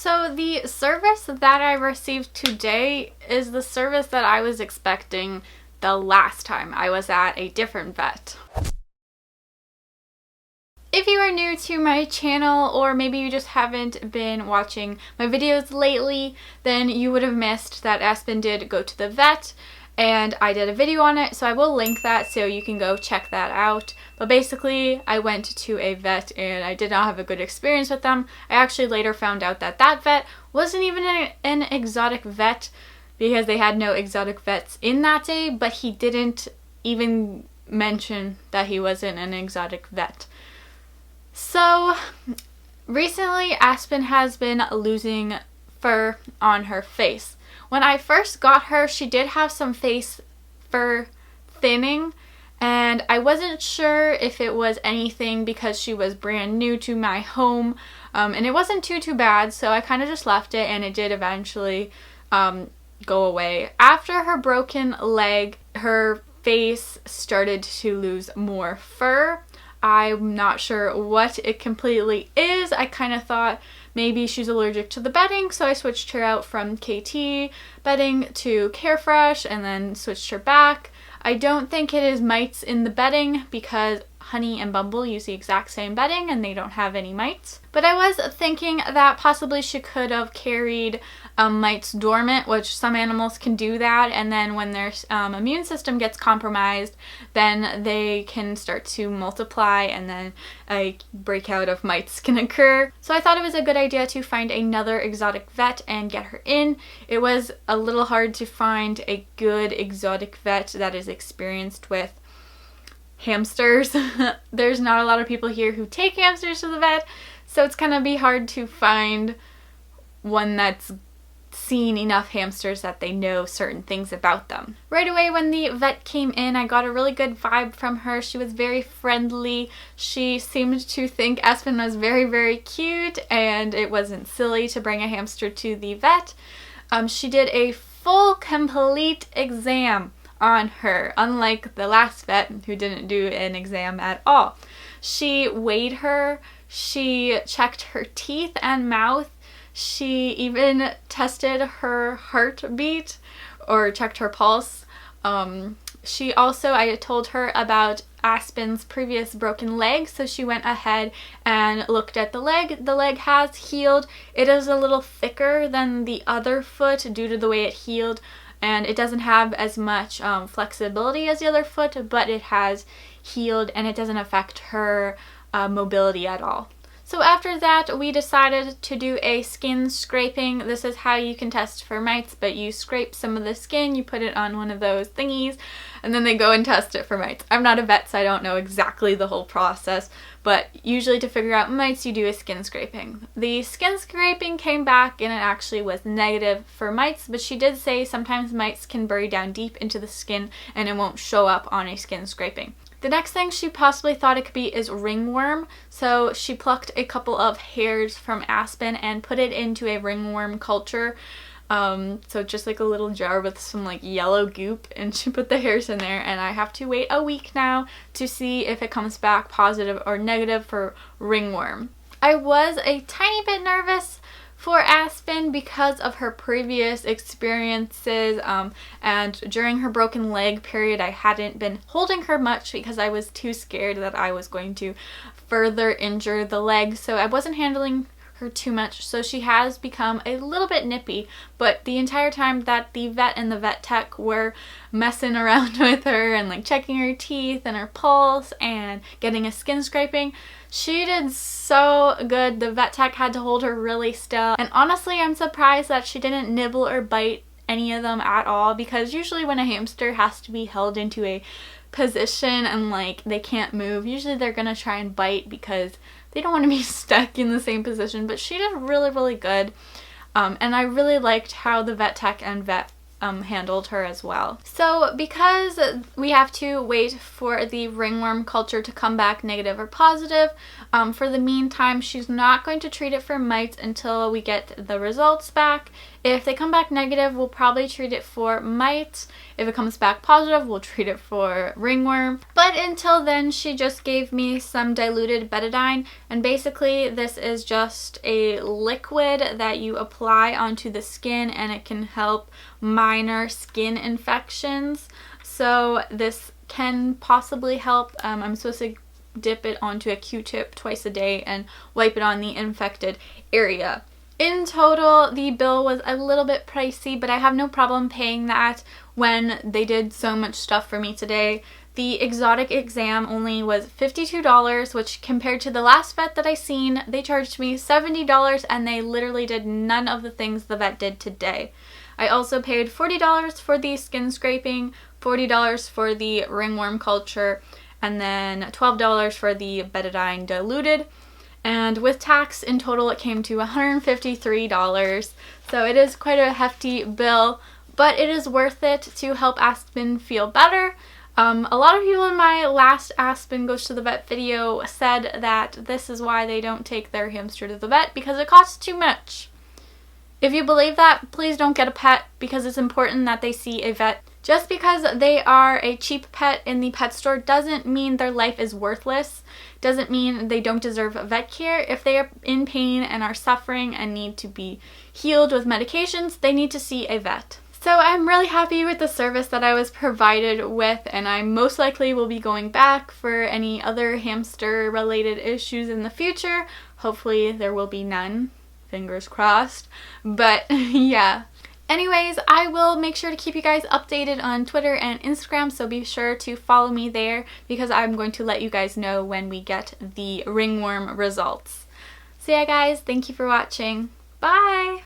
So the service that I received today is the service that I was expecting the last time I was at a different vet. If you are new to my channel, or maybe you just haven't been watching my videos lately, then you would have missed that Aspen did go to the vet, and I did a video on it, so I will link that so you can go check that out. But basically, I went to a vet and I did not have a good experience with them. I actually later found out that that vet wasn't even an exotic vet, because they had no exotic vets in that day, but he didn't even mention that he wasn't an exotic vet. So recently Aspen has been losing fur on her face. When I first got her, she did have some face fur thinning, and I wasn't sure if it was anything because she was brand new to my home, and it wasn't too bad, so I kind of just left it, and it did eventually go away. After her broken leg, her face started to lose more fur. I'm not sure what it completely is. I kind of thought maybe she's allergic to the bedding, so I switched her out from KT bedding to Carefresh and then switched her back. I don't think it is mites in the bedding because Honey and Bumble use the exact same bedding and they don't have any mites. But I was thinking that possibly she could have carried mites dormant, which some animals can do that, and then when their immune system gets compromised, then they can start to multiply and then a breakout of mites can occur. So I thought it was a good idea to find another exotic vet and get her in. It was a little hard to find a good exotic vet that is experienced with hamsters. There's not a lot of people here who take hamsters to the vet, so it's gonna be hard to find one that's seen enough hamsters that they know certain things about them. Right away when the vet came in, I got a really good vibe from her. She was very friendly. She seemed to think Aspen was very cute and it wasn't silly to bring a hamster to the vet. She did a full complete exam on her, unlike the last vet who didn't do an exam at all. She weighed her, she checked her teeth and mouth, she even tested her heartbeat or checked her pulse. She also, I told her about Aspen's previous broken leg, so she went ahead and looked at the leg. The leg has healed. It is a little thicker than the other foot due to the way it healed, and it doesn't have as much flexibility as the other foot, but it has healed and it doesn't affect her mobility at all. So after that, we decided to do a skin scraping. This is how you can test for mites, but you scrape some of the skin, you put it on one of those thingies, and then they go and test it for mites. I'm not a vet, so I don't know exactly the whole process, but usually to figure out mites, you do a skin scraping. The skin scraping came back and it actually was negative for mites, but she did say sometimes mites can bury down deep into the skin and it won't show up on a skin scraping. The next thing she possibly thought it could be is ringworm, so she plucked a couple of hairs from Aspen and put it into a ringworm culture. So just like a little jar with some like yellow goop, and she put the hairs in there, and I have to wait a week now to see if it comes back positive or negative for ringworm. I was a tiny bit nervous for Aspen because of her previous experiences, and during her broken leg period I hadn't been holding her much because I was too scared that I was going to further injure the leg, so I wasn't handling her too much. So she has become a little bit nippy, but the entire time that the vet and the vet tech were messing around with her and like checking her teeth and her pulse and getting a skin scraping, she did so good. The vet tech had to hold her really still, and honestly I'm surprised that she didn't nibble or bite any of them at all, because usually when a hamster has to be held into a position and like they can't move, usually they're gonna try and bite because they don't want to be stuck in the same position. But she did really good, and I really liked how the vet tech and vet handled her as well. So because we have to wait for the ringworm culture to come back negative or positive, For the meantime, she's not going to treat it for mites until we get the results back. If they come back negative, we'll probably treat it for mites. If it comes back positive, we'll treat it for ringworm. But until then, she just gave me some diluted betadine, and basically this is just a liquid that you apply onto the skin, and it can help minor skin infections. So this can possibly help. I'm supposed to dip it onto a Q-tip twice a day and wipe it on the infected area. In total, the bill was a little bit pricey, but I have no problem paying that when they did so much stuff for me today. The exotic exam only was $52, which compared to the last vet that I seen, they charged me $70, and they literally did none of the things the vet did today. I also paid $40 for the skin scraping, $40 for the ringworm culture, and then $12 for the betadine diluted. And with tax, in total, it came to $153. So it is quite a hefty bill, but it is worth it to help Aspen feel better. A lot of people in my last Aspen Goes to the Vet video said that this is why they don't take their hamster to the vet, because it costs too much. If you believe that, please don't get a pet, because it's important that they see a vet. Just because they are a cheap pet in the pet store doesn't mean their life is worthless. Doesn't mean they don't deserve vet care. If they are in pain and are suffering and need to be healed with medications, they need to see a vet. So I'm really happy with the service that I was provided with, and I most likely will be going back for any other hamster related issues in the future. Hopefully there will be none. Fingers crossed. But yeah. Anyways, I will make sure to keep you guys updated on Twitter and Instagram, so be sure to follow me there, because I'm going to let you guys know when we get the ringworm results. So yeah guys, thank you for watching. Bye!